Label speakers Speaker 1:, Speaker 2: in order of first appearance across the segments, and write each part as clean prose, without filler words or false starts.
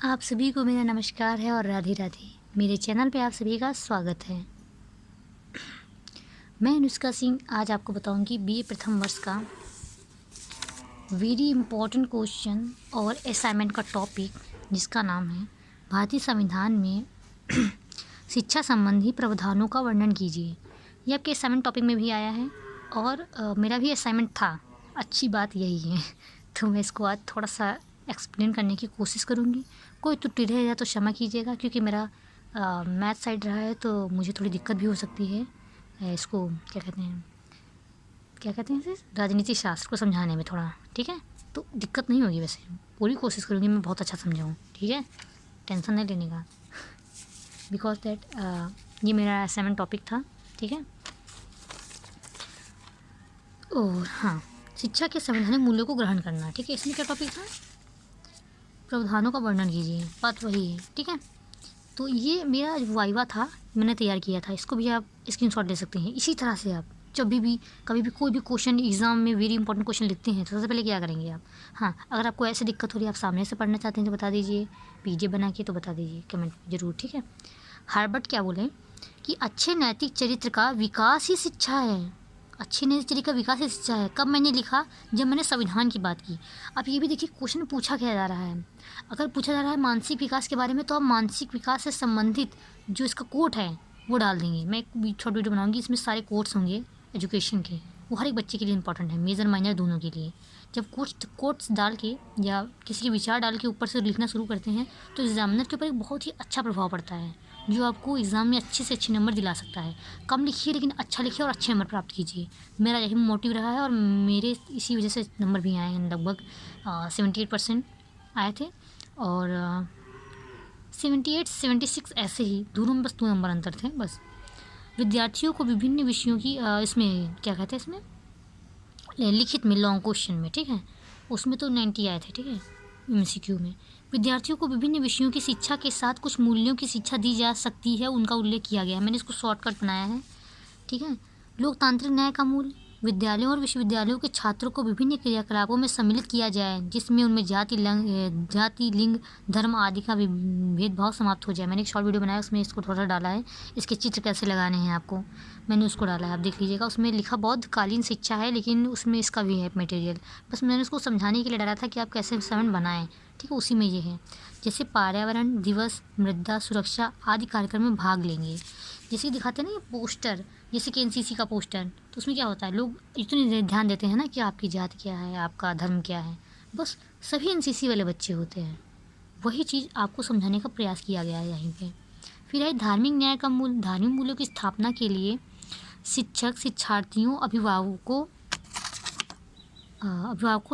Speaker 1: आप सभी को मेरा नमस्कार है और राधे राधे। मेरे चैनल पे आप सभी का स्वागत है। मैं अनुष्का सिंह आज आपको बताऊंगी बीए प्रथम वर्ष का वेरी इम्पोर्टेंट क्वेश्चन और असाइनमेंट का टॉपिक, जिसका नाम है भारतीय संविधान में शिक्षा संबंधी प्रावधानों का वर्णन कीजिए। ये आपके असाइनमेंट टॉपिक में भी आया है और मेरा भी असाइनमेंट था। अच्छी बात यही है तो मैं इसको आज थोड़ा सा एक्सप्लेन करने की कोशिश करूँगी। कोई त्रुटि रह जाए तो क्षमा कीजिएगा, क्योंकि मेरा मैथ साइड रहा है तो मुझे थोड़ी दिक्कत भी हो सकती है इसको क्या कहते हैं इसे राजनीति शास्त्र को समझाने में थोड़ा। ठीक है, तो दिक्कत नहीं होगी, वैसे पूरी कोशिश करूँगी मैं बहुत अच्छा समझाऊँ। ठीक है, टेंशन नहीं लेने का बिकॉज दैट ये मेरा असाइनमेंट टॉपिक था। ठीक है, और हाँ, शिक्षा के संवैधानिक मूल्यों को ग्रहण करना। ठीक है, इसमें क्या टॉपिक था? प्रावधानों का वर्णन कीजिए, बात वही है। ठीक है, तो ये मेरा वाइवा था, मैंने तैयार किया था। इसको भी आप स्क्रीनशॉट ले सकते हैं। इसी तरह से आप जब भी कभी भी कोई भी क्वेश्चन एग्जाम में वेरी इंपॉर्टेंट क्वेश्चन लिखते हैं तो सबसे पहले क्या करेंगे आप? हाँ, अगर आपको ऐसे दिक्कत हो रही है, आप सामने से पढ़ना चाहते हैं तो बता दीजिए, पीजे बना के तो बता दीजिए कमेंट जरूर। ठीक है, हार्वर्ड क्या बोले कि अच्छे नैतिक चरित्र का विकास ही शिक्षा है। अच्छे नैतिक चरित्र का विकास ही शिक्षा है। कब मैंने लिखा? जब मैंने संविधान की बात की। अब ये भी देखिए क्वेश्चन पूछा क्या जा रहा है। अगर पूछा जा रहा है मानसिक विकास के बारे में, तो आप मानसिक विकास से संबंधित जो इसका कोट है वो डाल देंगे। मैं एक छोटी वीडियो बनाऊंगी, इसमें सारे कोट्स होंगे एजुकेशन के, वो हर एक बच्चे के लिए इंपॉर्टेंट है, मेजर माइनर दोनों के लिए। जब कोट्स डाल के या किसी के विचार डाल के ऊपर से लिखना शुरू करते हैं तो एग्जामिनर के ऊपर एक बहुत ही अच्छा प्रभाव पड़ता है, जो आपको एग्ज़ाम में अच्छे से अच्छे नंबर दिला सकता है। कम लिखिए लेकिन अच्छा लिखिए और अच्छे नंबर प्राप्त कीजिए। मेरा यही मोटिव रहा है और मेरे इसी वजह से नंबर भी आए हैं। लगभग 78% आए थे और 78-76 ऐसे ही, दोनों में बस 2 नंबर अंतर थे बस। विद्यार्थियों को विभिन्न विषयों की इसमें क्या कहते हैं, इसमें लिखित में लॉन्ग क्वेश्चन में, ठीक है, उसमें तो 90 आए थे। ठीक है, MCQ में विद्यार्थियों को विभिन्न विषयों की शिक्षा के साथ कुछ मूल्यों की शिक्षा दी जा सकती है, उनका उल्लेख किया गया है। मैंने इसको शॉर्टकट बनाया है। ठीक है, लोकतांत्रिक न्याय का मूल, विद्यालयों और विश्वविद्यालयों के छात्रों को विभिन्न क्रियाकलापों में सम्मिलित किया जाए, जिसमें उनमें जाति, लिंग, धर्म आदि का भेदभाव समाप्त हो जाए। मैंने एक शॉर्ट वीडियो बनाया, उसमें इसको थोड़ा डाला है। इसके चित्र कैसे लगाने हैं आपको, मैंने उसको डाला है, आप देख लीजिएगा। उसमें लिखा बौद्धकालीन शिक्षा है, लेकिन उसमें इसका भी है मटेरियल। बस मैंने उसको समझाने के लिए डाला था कि आप कैसे असाइनमेंट बनाएं। ठीक है, उसी में ये है। जैसे पर्यावरण दिवस, मृदा सुरक्षा आदि कार्यक्रम में भाग लेंगे। जैसे दिखाते हैं ना ये पोस्टर, जैसे कि NCC का पोस्टर, तो उसमें क्या होता है, लोग इतने ध्यान देते हैं ना कि आपकी जाति क्या है, आपका धर्म क्या है, बस सभी NCC वाले बच्चे होते हैं। वही चीज़ आपको समझाने का प्रयास किया गया है यहीं पे। फिर है धार्मिक न्याय का मूल, धार्मिक मूल्यों की स्थापना के लिए शिक्षक, शिक्षार्थियों, अभिभावकों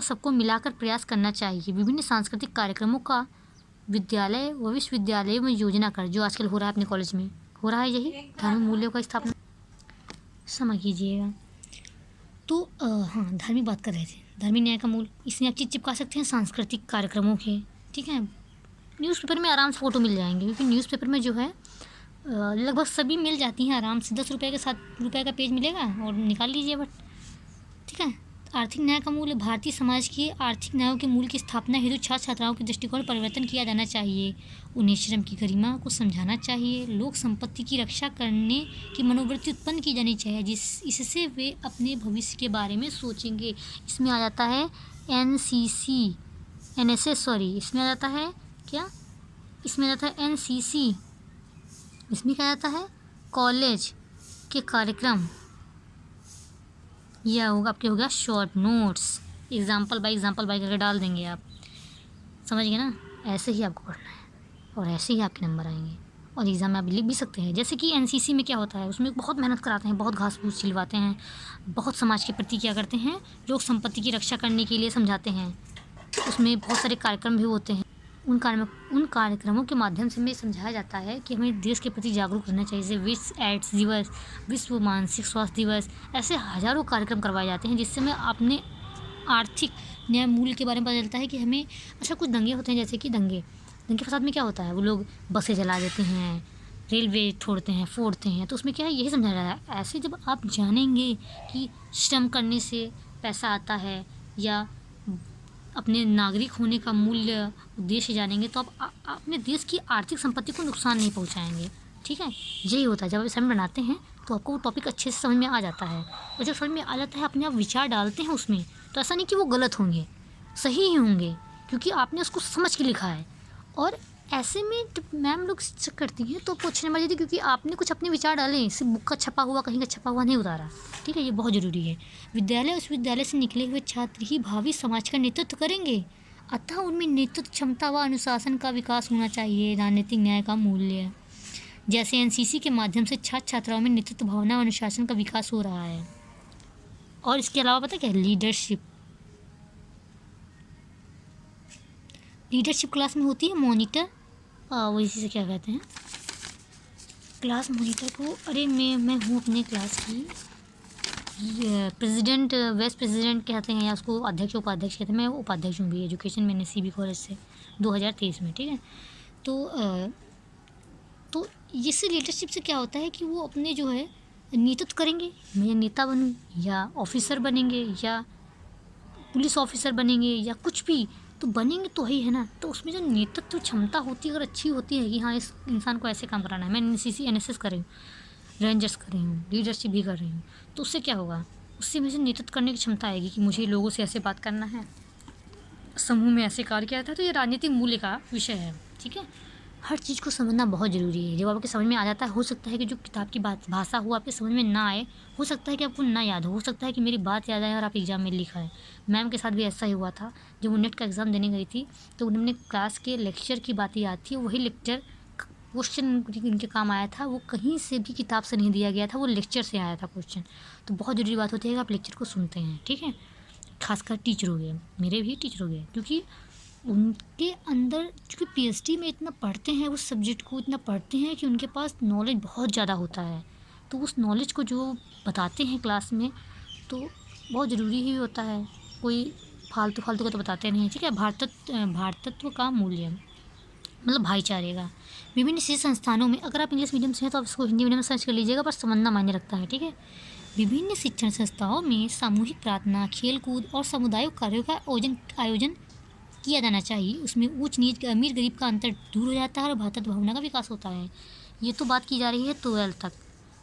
Speaker 1: सबको मिलाकर प्रयास करना चाहिए। विभिन्न सांस्कृतिक कार्यक्रमों का विद्यालय व विश्वविद्यालय में योजना कर, जो आजकल हो रहा है अपने कॉलेज में हो रहा है, यही धार्मिक मूल्यों का स्थापना। समझ कीजिएगा। तो हाँ, धार्मिक बात कर रहे थे, धार्मिक न्याय का मूल, इसमें आप चीज़ चिपका सकते हैं सांस्कृतिक कार्यक्रमों के। ठीक है, न्यूज़पेपर में आराम से फ़ोटो मिल जाएंगे, क्योंकि न्यूज़पेपर में जो है लगभग सभी मिल जाती हैं आराम से। 10 रुपये के 7 रुपये का पेज मिलेगा और निकाल लीजिए बट। ठीक है, आर्थिक न्याय का मूल, भारतीय समाज के आर्थिक न्यायों के मूल की स्थापना हेतु छात्र छात्राओं के दृष्टिकोण परिवर्तन किया जाना चाहिए। उन्हें श्रम की गरिमा को समझाना चाहिए। लोक संपत्ति की रक्षा करने की मनोवृत्ति उत्पन्न की जानी चाहिए, इससे वे अपने भविष्य के बारे में सोचेंगे। इसमें आ जाता है NSS, इसमें आ जाता है क्या, इसमें आ जाता है NCC, इसमें क्या आता है कॉलेज के कार्यक्रम, यह होगा आपके, हो गया शॉर्ट नोट्स। एग्जाम्पल बाय करके डाल देंगे आप, समझ गए ना। ऐसे ही आपको पढ़ना है और ऐसे ही आपके नंबर आएंगे और एग्ज़ाम में आप लिख भी सकते हैं। जैसे कि NCC में क्या होता है, उसमें बहुत मेहनत कराते हैं, बहुत घास फूस छिलवाते हैं, बहुत समाज के प्रति क्या करते हैं, लोक संपत्ति की रक्षा करने के लिए समझाते हैं। उसमें बहुत सारे कार्यक्रम भी होते हैं। उन कार्यक्रमों के माध्यम से हमें समझाया जाता है कि हमें देश के प्रति जागरूक रहना चाहिए। जैसे विश्व एड्स दिवस, विश्व मानसिक स्वास्थ्य दिवस, ऐसे हज़ारों कार्यक्रम करवाए जाते हैं, जिससे हमें अपने आर्थिक न्याय मूल्य के बारे में पता चलता है कि हमें। अच्छा, कुछ दंगे होते हैं, जैसे कि दंगे फसाद में क्या होता है, वो लोग बसें जला देते हैं, रेलवे फोड़ते हैं, तो उसमें क्या है, यही समझाया जा रहा है। ऐसे जब आप जानेंगे कि श्रम करने से पैसा आता है या अपने नागरिक होने का मूल्य उद्देश्य जानेंगे तो आप अपने देश की आर्थिक संपत्ति को नुकसान नहीं पहुंचाएंगे। ठीक है, यही होता है जब आप असाइनमेंट बनाते हैं तो आपको वो टॉपिक अच्छे से समझ में आ जाता है, और जब समझ में आ जाता है अपने आप विचार डालते हैं उसमें, तो ऐसा नहीं कि वो गलत होंगे, सही ही होंगे, क्योंकि आपने उसको समझ के लिखा है। और ऐसे में जब मैम लोग चेक करती हैं तो पूछने वाली थी, क्योंकि आपने कुछ अपने विचार डाले, सिर्फ बुक का छपा हुआ कहीं का छपा हुआ नहीं उतारा। ठीक है, ये बहुत ज़रूरी है। विद्यालय उस विद्यालय से निकले हुए छात्र ही भावी समाज का नेतृत्व करेंगे, अतः उनमें नेतृत्व क्षमता व अनुशासन का विकास होना चाहिए। राजनीतिक न्याय का मूल्य, जैसे एनसीसी के माध्यम से छात्र छात्राओं में नेतृत्व भावना और अनुशासन का विकास हो रहा है। और इसके अलावा पता क्या है, लीडरशिप क्लास में होती है मॉनिटर, वो इसी से क्या कहते हैं, क्लास मॉनिटर को। अरे मैं हूँ अपने क्लास की प्रेसिडेंट, वाइस प्रेसिडेंट कहते हैं, या उसको अध्यक्ष उपाध्यक्ष कहते हैं। मैं उपाध्यक्ष हूँ भी एजुकेशन में सीबी कॉलेज से 2023 में। ठीक है, तो इससे लीडरशिप से क्या होता है कि वो अपने जो है नेतृत्व करेंगे। मैं नेता बनूँ या ऑफिसर बनेंगे या पुलिस ऑफिसर बनेंगे या कुछ भी, तो बनेंगे तो ही है ना। तो उसमें जो नेतृत्व क्षमता होती है अगर अच्छी होती है कि हाँ इस इंसान को ऐसे काम कराना है, मैं एनएसएस कर रही हूँ, रेंजर्स कर रही हूँ, लीडरशिप भी कर रही हूँ, तो उससे क्या होगा, उससे मुझे नेतृत्व करने की क्षमता आएगी कि मुझे लोगों से ऐसे बात करना है, समूह में ऐसे कार्य किया था। तो ये राजनीतिक मूल्य का विषय है। ठीक है, हर चीज़ को समझना बहुत ज़रूरी है। जब आपके समझ में आ जाता है, हो सकता है कि जो किताब की भाषा हो आपके समझ में ना आए, हो सकता है कि आपको ना याद हो सकता है कि मेरी बात याद आए और आप एग्ज़ाम में लिखा है। मैम के साथ भी ऐसा ही हुआ था। जब वो नेट का एग्ज़ाम देने गई थी तो उन्होंने क्लास के लेक्चर की बात याद थी, वही लेक्चर क्वेश्चन उनके काम आया था, वो कहीं से भी किताब से नहीं दिया गया था, वो लेक्चर से आया था क्वेश्चन। तो बहुत ज़रूरी बात होती है कि आप लेक्चर को सुनते हैं। ठीक है, खासकर टीचर हो गए, मेरे भी टीचर हो गए, क्योंकि उनके अंदर क्योंकि पीएचडी में इतना पढ़ते हैं, उस सब्जेक्ट को इतना पढ़ते हैं कि उनके पास नॉलेज बहुत ज़्यादा होता है। तो उस नॉलेज को जो बताते हैं क्लास में तो बहुत ज़रूरी ही होता है, कोई फालतू का तो बताते नहीं। ठीक है, भारतत्व का मूल्य मतलब भाईचारे का। विभिन्न शिक्षण संस्थानों में, अगर आप इंग्लिश मीडियम से हैं तो आप इसको हिंदी मीडियम में सर्च कर लीजिएगा, पर समझना मायने रखता है। ठीक है, विभिन्न शिक्षण संस्थाओं में सामूहिक प्रार्थना, खेल कूद और सामुदायिक कार्यों का आयोजन किया जाना चाहिए। उसमें ऊंच नीच, अमीर गरीब का अंतर दूर हो जाता है और भातृत्व भावना का विकास होता है। ये तो बात की जा रही है 12th तक।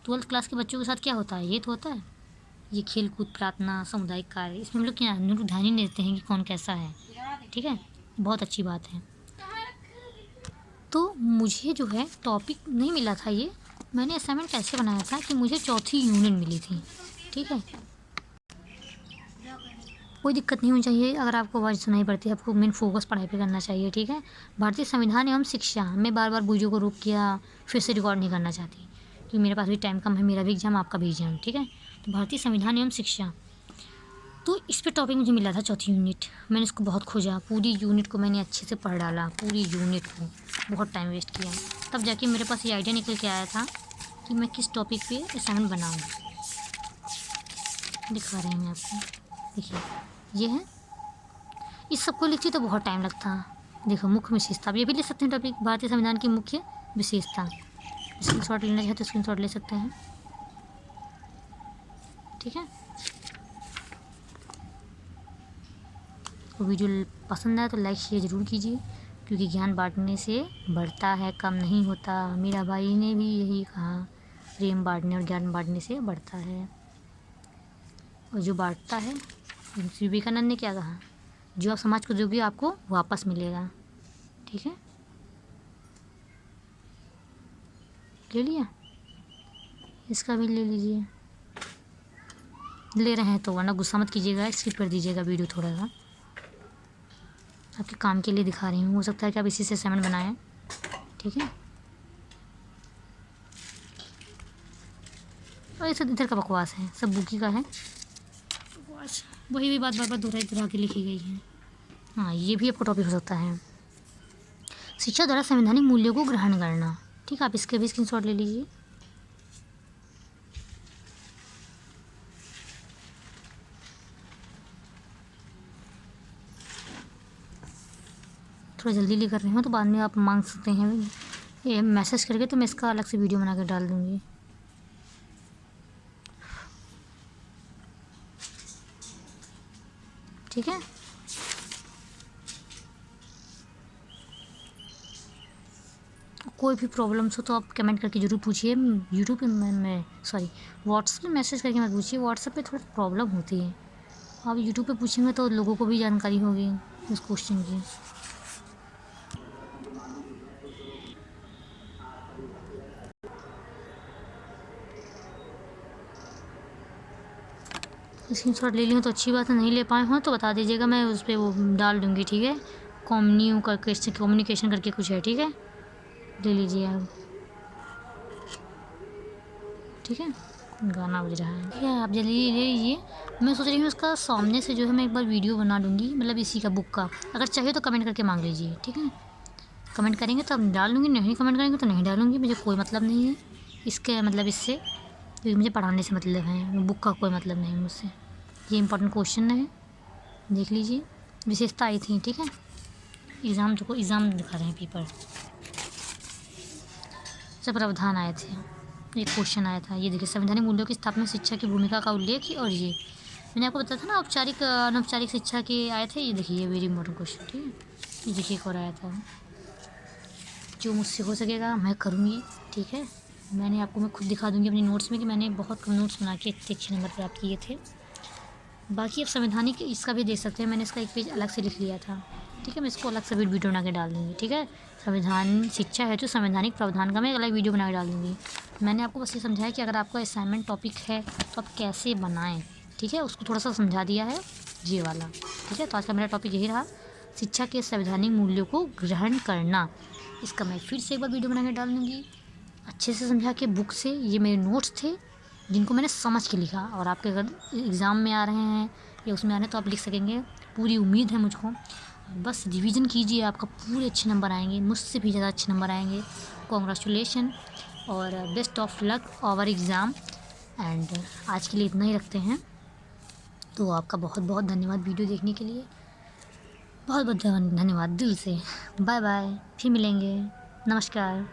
Speaker 1: 12th क्लास के बच्चों के साथ क्या होता है, ये तो होता है ये खेल कूद, प्रार्थना, सामुदायिक कार्य। इसमें हम लोग क्या ध्यान ही नहीं देते हैं कि कौन कैसा है। ठीक है, बहुत अच्छी बात है। तो मुझे जो है टॉपिक नहीं मिला था, ये मैंने असाइनमेंट कैसे बनाया था कि मुझे चौथी यूनिट मिली थी। ठीक है, कोई दिक्कत नहीं होनी चाहिए। अगर आपको आवाज़ सुनाई पड़ती है, आपको मेन फोकस पढ़ाई पे करना चाहिए। ठीक है, भारतीय संविधान एवं शिक्षा, मैं बार बार वीडियो को रोक किया फिर से रिकॉर्ड नहीं करना चाहती क्योंकि मेरे पास भी टाइम कम है, मेरा भी एग्जाम आपका भी एग्जाम। ठीक है, तो भारतीय संविधान एवं शिक्षा, तो इस पर टॉपिक मुझे मिला था चौथी यूनिट। मैंने इसको बहुत खोजा, पूरी यूनिट को मैंने अच्छे से पढ़ डाला, पूरी यूनिट को बहुत टाइम वेस्ट किया, तब जाके मेरे पास ये आइडिया निकल के आया था कि मैं किस टॉपिक पे असाइनमेंट बनाऊँ। दिखा रहे हैं मैं आपको, देखिए ये है। इस सबको लिखती तो बहुत टाइम लगता। देखो मुख्य विशेषता, अब ये भी ले सकते हैं टॉपिक, भारतीय संविधान की मुख्य विशेषता। स्क्रीनशॉट लेना चाहे तो स्क्रीनशॉट ले सकते हैं। ठीक है, तो वीडियो पसंद आए तो लाइक शेयर ज़रूर कीजिए, क्योंकि ज्ञान बांटने से बढ़ता है, कम नहीं होता। मीरा भाई ने भी यही कहा, प्रेम बांटने और ज्ञान बांटने से बढ़ता है। और जो बांटता है, विवेकानंद ने क्या कहा, जो आप समाज को दोगे आपको वापस मिलेगा। ठीक है, ले लिया, इसका भी ले लीजिए, ले रहे हैं तो, वरना गुस्सा मत कीजिएगा, स्किप कर दीजिएगा वीडियो थोड़ा सा, आपके काम के लिए दिखा रही हूँ, हो सकता है कि आप इसी से असाइनमेंट बनाएं। ठीक है, और ये सब इधर का बकवास है, सब बुकी का है बकवास, वही भी बात बार बार दोहरा के लिखी गई है। हाँ, ये भी आपको टॉपिक हो सकता है, शिक्षा द्वारा संवैधानिक मूल्यों को ग्रहण करना। ठीक है, आप इसके भी स्क्रीनशॉट ले लीजिए। थोड़ा जल्दी ले कर रही हूँ तो बाद में आप मांग सकते हैं ये मैसेज करके, तो मैं इसका अलग से वीडियो बना कर डाल दूँगी। ठीक है, कोई भी प्रॉब्लम्स हो तो आप कमेंट करके ज़रूर पूछिए। यूट्यूब पे मैं सॉरी व्हाट्सएप पे मैसेज करके मत पूछिए, व्हाट्सएप पे थोड़ी प्रॉब्लम होती है। आप यूट्यूब पे पूछेंगे तो लोगों को भी जानकारी होगी उस क्वेश्चन की। स्क्रीनशॉट ले लेंगे तो अच्छी बात है, नहीं ले पाए हों तो बता दीजिएगा, मैं उस पर वो डाल दूँगी, ठीक है। कम्युनिकेशन करके कुछ है, ठीक है, ले लीजिए आप, ठीक है। गाना बज रहा है, ठीक है, आप जल्दी ले लीजिए। मैं सोच रही हूँ उसका सामने से जो है मैं एक बार वीडियो बना दूँगी, मतलब इसी का बुक का। अगर चाहिए तो कमेंट करके मांग लीजिए, ठीक है। कमेंट करेंगे तो अब डाल दूँगी, नहीं कमेंट करेंगे तो नहीं डालूँगी, मुझे कोई मतलब नहीं है इसके, मतलब इससे, क्योंकि मुझे पढ़ाने से मतलब है, बुक का कोई मतलब नहीं मुझसे। ये इंपॉर्टेंट क्वेश्चन है, देख लीजिए। विशेषता आई थी, ठीक है। एग्ज़ाम दिखा रहे हैं पेपर, जब प्रावधान आए थे, एक क्वेश्चन आया था, ये देखिए, संवैधानिक मूल्यों की स्थापना में शिक्षा की भूमिका का उल्लेख। और ये मैंने आपको बताया था ना, औपचारिक अनौपचारिक शिक्षा के आए थे, ये देखिए, ये वेरी इंपॉर्टेंट क्वेश्चन, ठीक है। ये देखिए एक और आया था, जो मुझसे हो सकेगा मैं करूँगी, ठीक है। मैं खुद दिखा दूँगी अपनी नोट्स में कि मैंने बहुत कम नोट्स बना के इतने अच्छे नंबर प्राप्त किए थे। बाकी अब संवैधानिक इसका भी देख सकते हैं, मैंने इसका एक पेज अलग से लिख लिया था, ठीक है। मैं इसको अलग से भी वीडियो बना के डाल दूँगी, ठीक है। संविधान शिक्षा है जो संवैधानिक प्रावधान का मैं एक अलग वीडियो बना के डाल दूँगी। मैंने आपको बस ये समझाया कि अगर आपका असाइनमेंट टॉपिक है तो आप कैसे बनाएँ, ठीक है, उसको थोड़ा सा समझा दिया है ये वाला, ठीक है। तो आज का मेरा टॉपिक यही रहा, शिक्षा के संवैधानिक मूल्यों को ग्रहण करना। इसका मैं फिर से एक बार वीडियो बना के डाल दूँगी, अच्छे से समझा के बुक से। ये मेरे नोट्स थे जिनको मैंने समझ के लिखा, और आपके अगर एग्ज़ाम में आ रहे हैं या उसमें आ रहे हैं तो आप लिख सकेंगे, पूरी उम्मीद है मुझको। बस रिवीजन कीजिए, आपका पूरे अच्छे नंबर आएंगे, मुझसे भी ज़्यादा अच्छे नंबर आएंगे। कॉन्ग्रेचुलेशन और best of luck our exam. And आज के लिए इतना ही रखते हैं। तो आपका बहुत बहुत धन्यवाद वीडियो देखने के लिए, बहुत बहुत धन्यवाद दिल से। बाय बाय, फिर मिलेंगे, नमस्कार।